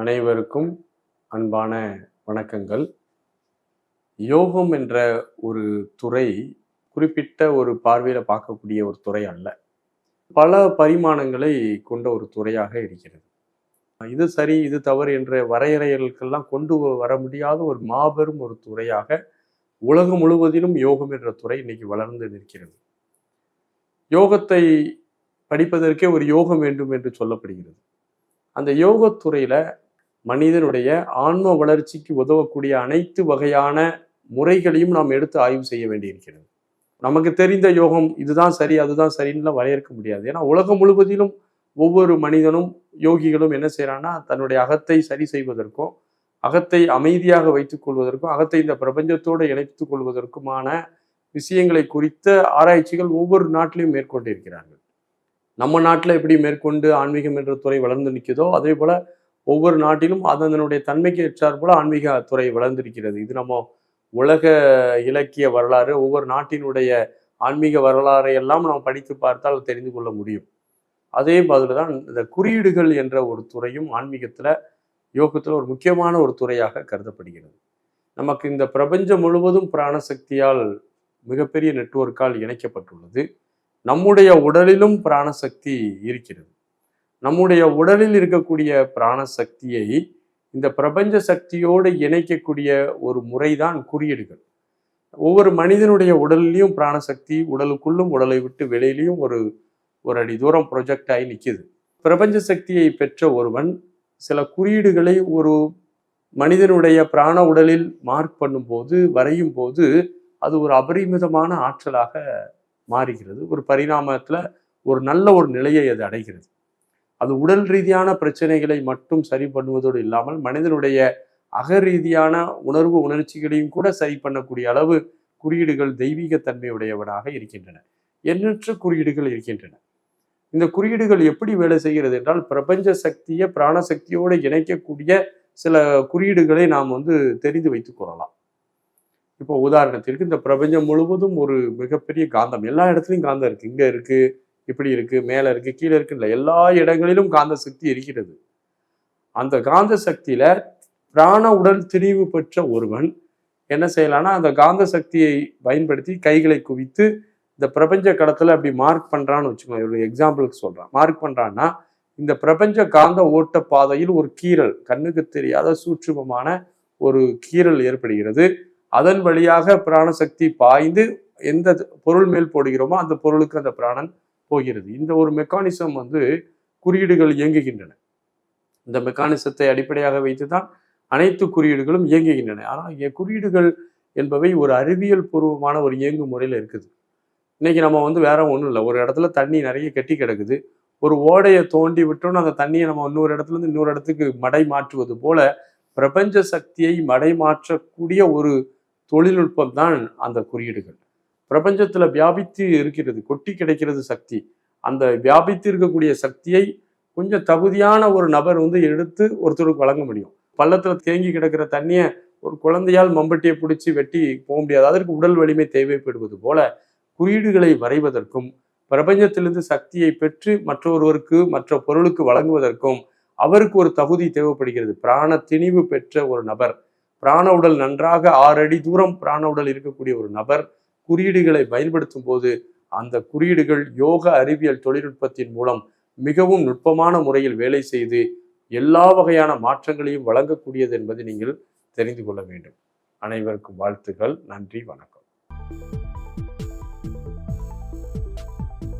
அனைவருக்கும் அன்பான வணக்கங்கள். யோகம் என்ற ஒரு துறை குறிப்பிட்ட ஒரு பார்வையில பார்க்கக்கூடிய ஒரு துறை அல்ல. பல பரிமாணங்களை கொண்ட ஒரு துறையாக இருக்கிறது. இது சரி, இது தவறு என்ற வரையறைகளுக்கெல்லாம் கொண்டு வர முடியாத ஒரு மாபெரும் ஒரு துறையாக உலகம் முழுவதிலும் யோகம் என்ற துறை இன்னைக்கு வளர்ந்து நிற்கிறது. யோகத்தை படிப்பதற்கே ஒரு யோகம் வேண்டும் என்று சொல்லப்படுகிறது. அந்த யோகத்துறையில மனிதனுடைய ஆன்ம வளர்ச்சிக்கு உதவக்கூடிய அனைத்து வகையான முறைகளையும் நாம் எடுத்து ஆய்வு செய்ய வேண்டியிருக்கிறது. நமக்கு தெரிந்த யோகம் இதுதான் சரி, அதுதான் சரின்னுலாம் வரையறுக்க முடியாது. ஏன்னா உலகம் முழுவதிலும் ஒவ்வொரு மனிதனும் யோகிகளும் என்ன செய்யறாங்கன்னா, தன்னுடைய அகத்தை சரி செய்வதற்கும், அகத்தை அமைதியாக வைத்துக் கொள்வதற்கும், அகத்தை இந்த பிரபஞ்சத்தோடு இணைத்துக் கொள்வதற்குமான விஷயங்களை குறித்த ஆராய்ச்சிகள் ஒவ்வொரு நாட்டிலையும் மேற்கொண்டு இருக்கிறார்கள். நம்ம நாட்டில் எப்படி மேற்கொண்டு ஆன்மீகம் என்ற துறை வளர்ந்து நிற்குதோ, அதே போல ஒவ்வொரு நாட்டிலும் அதனுடைய தன்மைக்கு ஏற்றார் போல ஆன்மீக துறை வளர்ந்திருக்கிறது. இது நம்ம உலக இலக்கிய வரலாறு, ஒவ்வொரு நாட்டினுடைய ஆன்மீக வரலாறை எல்லாம் நாம் படித்து பார்த்தால் தெரிந்து கொள்ள முடியும். அதே மாதிரி தான் இந்த குறியீடுகள் என்ற ஒரு துறையும் ஆன்மீகத்துல, யோகத்துல ஒரு முக்கியமான ஒரு துறையாக கருதப்படுகிறது. நமக்கு இந்த பிரபஞ்சம் முழுவதும் பிராணசக்தியால் மிகப்பெரிய நெட்வொர்க்கால் இணைக்கப்பட்டுள்ளது. நம்முடைய உடலிலும் பிராணசக்தி இருக்கிறது. நம்முடைய உடலில் இருக்கக்கூடிய பிராணசக்தியை இந்த பிரபஞ்ச சக்தியோடு இணைக்கக்கூடிய ஒரு முறைதான் குறியீடுகள். ஒவ்வொரு மனிதனுடைய உடலிலையும் பிராணசக்தி உடலுக்குள்ளும் உடலை விட்டு வெளியிலையும் ஒரு அடி தூரம் ப்ரொஜெக்ட் ஆகி நிற்கிது. பிரபஞ்ச சக்தியை பெற்ற ஒருவன் சில குறியீடுகளை ஒரு மனிதனுடைய பிராண உடலில் மார்க் பண்ணும்போது, வரையும் போது அது ஒரு அபரிமிதமான ஆற்றலாக மாறுகிறது. ஒரு பரிணாமத்துல ஒரு நல்ல ஒரு நிலையை அது அடைகிறது. அது உடல் ரீதியான பிரச்சனைகளை மட்டும் சரி பண்ணுவதோடு இல்லாமல் மனிதனுடைய அக ரீதியான உணர்வு உணர்ச்சிகளையும் கூட சரி பண்ணக்கூடிய அளவு குறியீடுகள் தெய்வீக தன்மையுடையவனாக இருக்கின்றன. எண்ணற்ற குறியீடுகள் இருக்கின்றன. இந்த குறியீடுகள் எப்படி வேலை செய்கிறது என்றால், பிரபஞ்ச சக்தியை பிராணசக்தியோடு இணைக்கக்கூடிய சில குறியீடுகளை நாம் தெரிந்து வைத்துக் கொள்ளலாம். இப்போ உதாரணத்திற்கு, இந்த பிரபஞ்சம் முழுவதும் ஒரு மிகப்பெரிய காந்தம், எல்லா இடத்துலையும் காந்தம் இருக்கு. இங்க இருக்கு, இப்படி இருக்கு, மேல இருக்கு, கீழே இருக்கு, இல்லை, எல்லா இடங்களிலும் காந்த சக்தி இருக்கிறது. அந்த காந்த சக்தியில பிராண உடல் திணிவு பெற்ற ஒருவன் என்ன செய்யலாம்னா, அந்த காந்த சக்தியை பயன்படுத்தி கைகளை குவித்து இந்த பிரபஞ்ச கடத்துல அப்படி மார்க் பண்றான்னு வச்சுக்கோங்க. ஒரு எக்ஸாம்பிளுக்கு சொல்றான். மார்க் பண்றான்னா, இந்த பிரபஞ்ச காந்த ஓட்ட பாதையில் ஒரு கீறல், கண்ணுக்கு தெரியாத சூட்சுமமான ஒரு கீறல் ஏற்படுகிறது. அதன் வழியாக பிராணசக்தி பாய்ந்து எந்த பொருள் மேல் போடுகிறோமோ அந்த பொருளுக்கு அந்த பிராணன் போகிறது. இந்த ஒரு மெக்கானிசம் குறியீடுகள் இயங்குகின்றன. இந்த மெக்கானிசத்தை அடிப்படையாக வைத்துதான் அனைத்து குறியீடுகளும் இயங்குகின்றன. ஆனால் குறியீடுகள் என்பவை ஒரு அறிவியல் பூர்வமான ஒரு இயங்கு முறையில் இருக்குது. இன்னைக்கு நம்ம வேற ஒன்றும் இல்லை. ஒரு இடத்துல தண்ணி நிறைய கெட்டி கிடக்குது. ஒரு ஓடையை தோண்டி விட்டோம்னு அந்த தண்ணியை நம்ம இன்னொரு இடத்துல இருந்து இன்னொரு இடத்துக்கு மடை மாற்றுவது போல பிரபஞ்ச சக்தியை மடை மாற்றக்கூடிய ஒரு தொழில்நுட்பம் தான் அந்த குறியீடுகள். பிரபஞ்சத்துல வியாபித்து இருக்கிறது, கொட்டி கிடைக்கிறது சக்தி. அந்த வியாபித்து இருக்கக்கூடிய சக்தியை கொஞ்சம் தகுதியான ஒரு நபர் எடுத்து ஒருத்தருக்கு வழங்க முடியும். பள்ளத்துல தேங்கி கிடக்கிற தண்ணிய ஒரு குழந்தையால் மம்பட்டியை பிடிச்சி வெட்டி போக முடியாது. அதற்கு உடல் வலிமை தேவைப்படுவது போல குறியீடுகளை வரைவதற்கும் பிரபஞ்சத்திலிருந்து சக்தியை பெற்று மற்றொருவருக்கு, மற்ற பொருளுக்கு வழங்குவதற்கும் அவருக்கு ஒரு தகுதி தேவைப்படுகிறது. பிராண திணிவு பெற்ற ஒரு நபர், பிராண உடல் நன்றாக 6 அடி தூரம் பிராண உடல் இருக்கக்கூடிய ஒரு நபர் குறியீடுகளை பயன்படுத்தும் போது அந்த குறியீடுகள் யோக அறிவியல் தொழில்நுட்பத்தின் மூலம் மிகவும் நுட்பமான முறையில் வேலை செய்து எல்லா வகையான மாற்றங்களையும் வழங்கக்கூடியது என்பதை நீங்கள் தெரிந்து கொள்ள வேண்டும். அனைவருக்கும் வாழ்த்துக்கள். நன்றி, வணக்கம்.